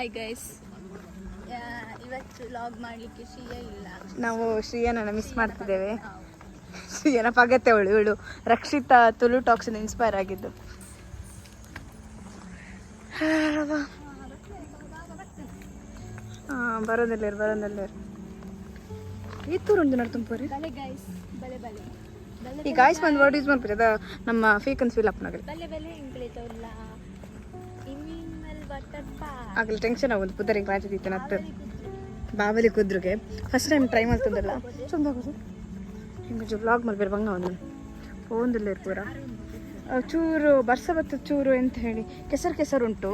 Hi guys, ಇವತ್ತು log ಮಾಡಲಿಕ್ಕೆ ಶ್ರೀಯಾ ಇಲ್ಲ. ನಾವು ಶ್ರೀಯನ ಮಿಸ್ ಮಾಡ್ತಿದ್ದೇವೆ. ಶ್ರೀಯನ ಪಗತ್ತೆ ಇವಳು ರಕ್ಷಿತಾ ತುಳು ಟಾಕ್ಸ್ ಇನ್ಸ್ಪೈರ್ ಆಗಿದ್ದು. ಬರೋದಿಲ್ಲ ಈತೂರುಂಡು ನಡು ತುಂಬರಿ ಈ ಗಾಯ್ಸ್ ಬಂದು ವರ್ಡ್ ಯೂಸ್ ಮಾಡ್ತೀರಿ ಅದ ನಮ್ಮ ಫೇಕನ್ಸ್ ಫೀಲ್ ಅಪ್ ನಗಲಿ ಆಗಲಿ ಟೆನ್ಷನ್ ಆಗೋದು ಪುದರಿಗೆ ರಾಜದೀತನ ಹತ್ತು ಬಾಬಲಿ ಕುದ್ರಿಗೆ ಫಸ್ಟ್ ಟೈಮ್ ಟ್ರೈ ಮಾಡ್ತಂದಲ್ಲ ಚಂದ ಆಗೋದು ಹಿಂಗೆ ಬ್ಲಾಗ್ ಮಾಡ್ಬೇರು ಬಂಗ ಒಂದು ಒಂದಿಲ್ಲ ಪೂರ ಚೂರು ಬರ್ಸ ಬತ್ತ ಚೂರು ಅಂತ ಹೇಳಿ ಕೆಸರು ಉಂಟು.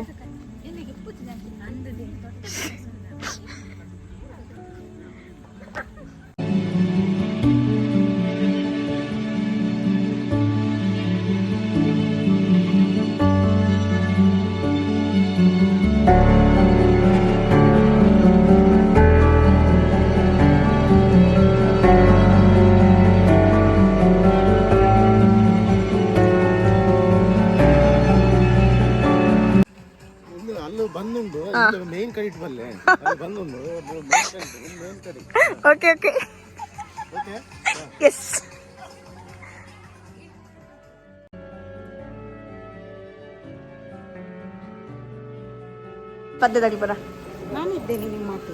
ಓಕೆ ಎಸ್ ಪದ್ಯದಲ್ಲಿ ಬರ ನಾನಿದ್ದೇನೆ ನಿಮ್ಮ ಮಾತು.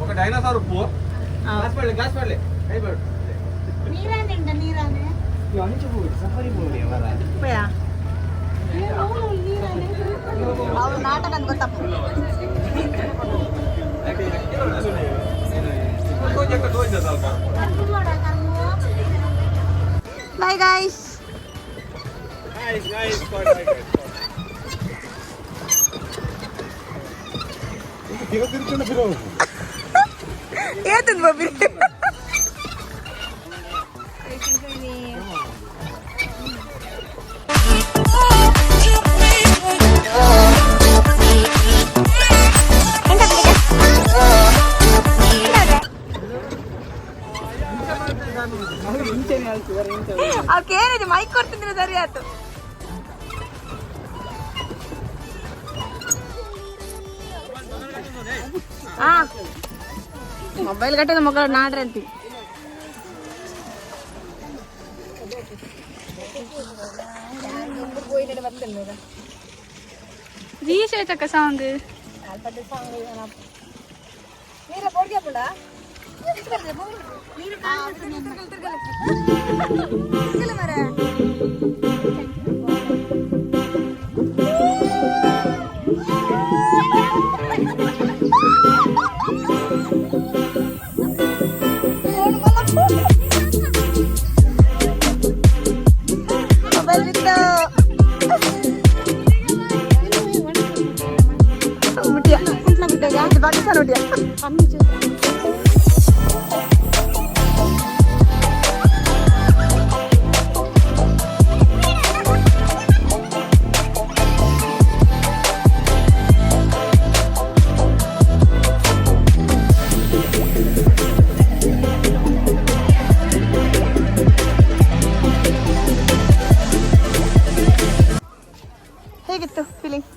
ఒక డైనోసార్ ఉప్పు గ్యాస్ పడలే కైబడు ನಾಟಕ ಗೊತ್ತಪ್ಪ. Bye guys. Nice. ಏತನ್ ಬಾಬಿ ಅವಕ್ಕೇನಿದೆ ಮೈಕ್ ಕೊಡ್ತಿದ್ರೆ ಸರಿ ಆಯ್ತು. ಹಾ ಮೊಬೈಲ್ ಗಟ್ಟದ ಮಕ್ಕಳು ನಾಡ್ರಿ ಅಂತೀವಿ. ರೀಶ್ ಆಯ್ತಕ್ಕ ಸಾಂಗ್ ಮೊಬೈಲ್ ಬಿತ್ತು ಮುಟ್ಟಿಯ ಬಾಕಿ ನೋಡಿಯ ಹೇಗಿತ್ತು feeling?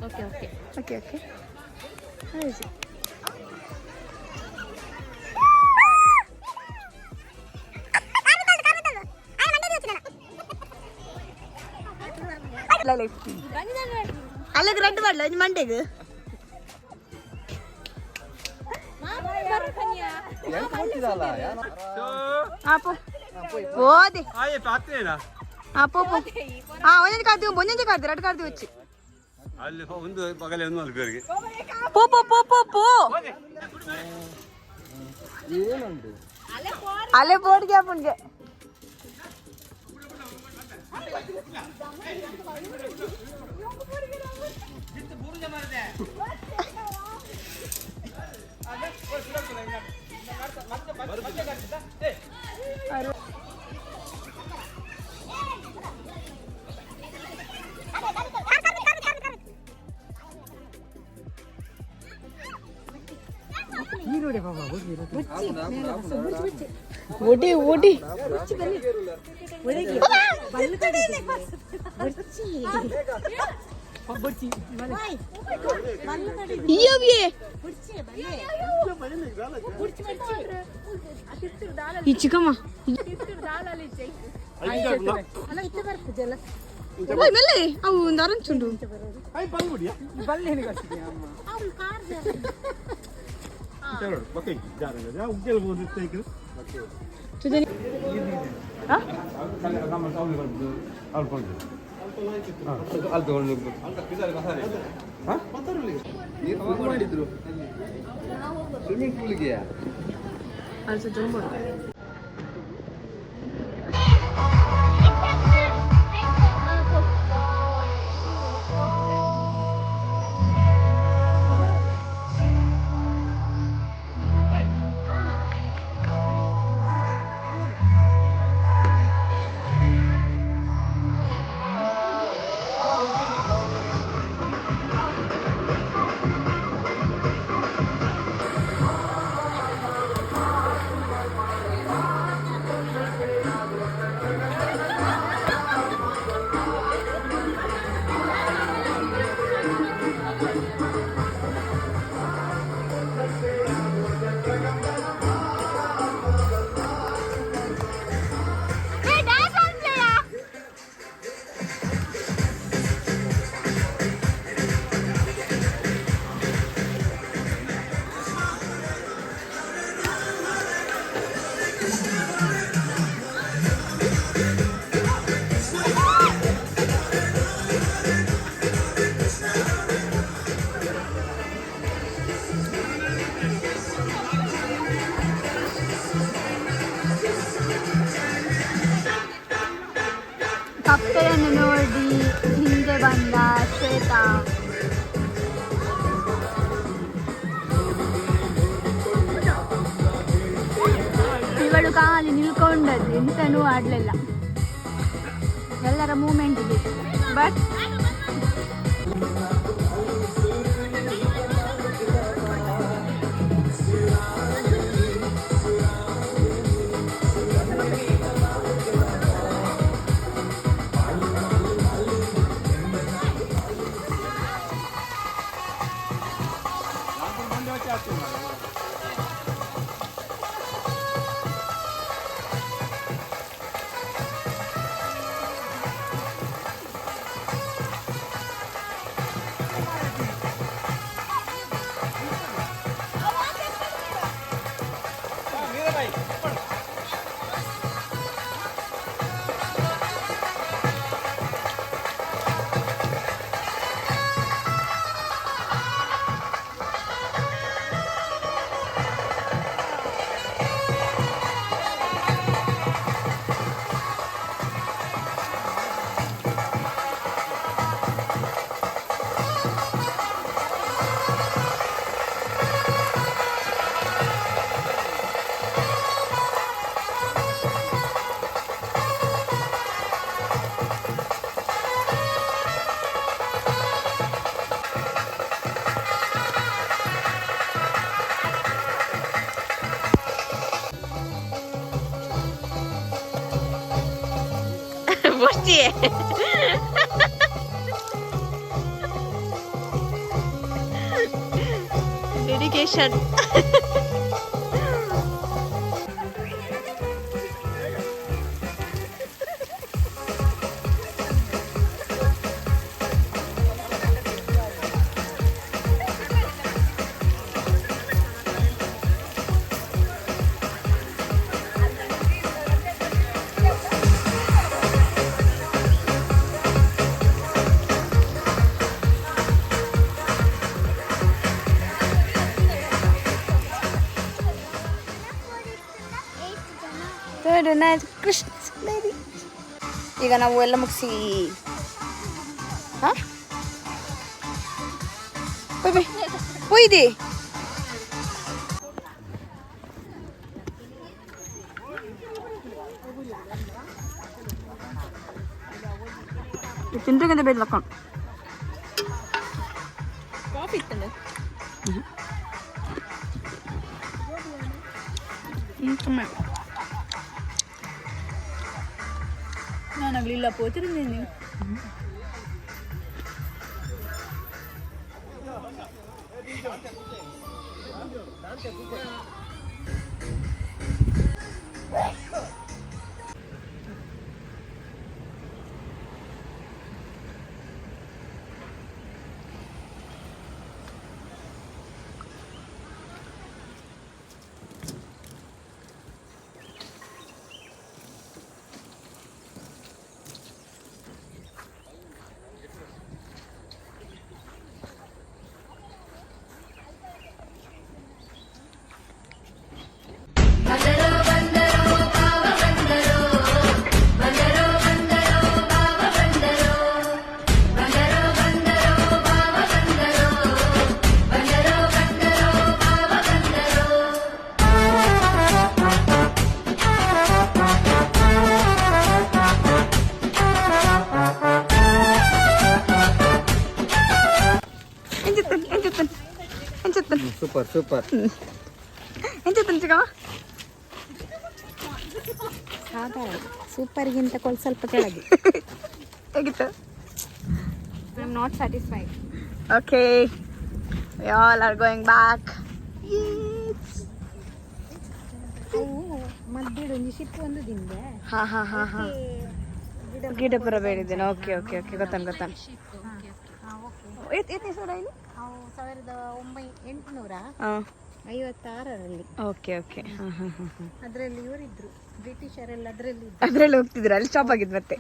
Okay okay okay okay ಅಲ್ಲಿಗೆ ರೆಡ್ ಮಾಡಲ ಇನ್ನು ಮಂಡೆಗೆ ಓದಿ ಒಂದೊಂದು ಕಾಡ್ತೀವಿ ಒಂದೊಂದು ಕಾಡ್ತೀವಿ ಎರಡು ಕಾಡ್ತೀವಿ వచ్చి ಅಲ್ಲಿ ಒಂದು ಬಗಲೇ ಒಂದು ಅಲ್ಗರಿಗೆ ಪೋ ಪೋ ಪೋ ಪೋ ಪೋ ಅಲ್ಲೇ ಬೋರ್ಡ್ಗೆ ಅಪ್ಪನ್ಗೆ ಓಡಿ ಓಡಿ ఈ చిక్కమ్మ మెల్లి అవు నరంచుండు ಸ್ವಿಮ್ಮಿಂಗ್ ಪೂಲ್ಗೆ ಕಪ್ಪೆಯನ್ನು ನೋಡಿ ಹಿಂದೆ ಬಂದ ಶ್ವೇತಾ. ಇವಳು ಖಾಲಿ ನಿಲ್ಕೊಂಡದ್ದು, ಎಂತನೂ ಆಡಲಿಲ್ಲ. ಎಲ್ಲರ ಮೂಮೆಂಟ್ ಇದೆ ಬಟ್ বসিয়ে ডেডিকেশন ಕೃಷ್ಣ ಸುಂದರಿ. ಈಗ ನಾವು ಎಲ್ಲ ಮುಗಿಸಿ ಹಾಂ ಹೋಯ್ದೆ ತಿಂದ್ರಿಗಿಂತ ಬೇಡ ಹಾಕೊಂಡು ಕಾಫಿ ಇತ್ತಲ್ಲ ಸುಮ್ಮನೆ ನಾನಾಗಲಿಲ್ಲ ಪೋತಿರ್ತೀನಿ ನೀವು ಸೂಪರ್ ಸೂಪರ್ ಸಾಧಾರಣ ಸೂಪರ್ಗಿಂತ ಸ್ವಲ್ಪ ಕೆಳಗೆ ಹೇಗಿತ್ತು I am not satisfied. Okay we all are going back. ಮಧ್ಯದ ಒಂದು ಶಿಪ್ ಒಂದು ದಿನ ಹಾಂ ಹಾಂ ಹಾಂ ಹಾಂ ಗಿಡ ಪುರ ಬೇಡಿದ್ದೇನೆ. ಓಕೆ ಓಕೆ ಓಕೆ ಗೊತ್ತಾನು ಗೊತ್ತಾನು. ಎತ್ತನೇ ಸರ ಇಲ್ಲಿ ನಾವು 1856 ಹಾಂ ಓಕೆ ಓಕೆ ಹಾಂ ಹಾಂ ಹಾಂ ಹಾಂ ಅದರಲ್ಲಿ ಇವರಿದ್ರು ಬ್ರಿಟಿಷರೆಲ್ಲ ಅದರಲ್ಲಿ ಅದರಲ್ಲಿ ಹೋಗ್ತಿದ್ರು ಅಲ್ಲಿ ಸ್ಟಾಪ್ ಆಗಿದ್ದು ಮತ್ತೆ.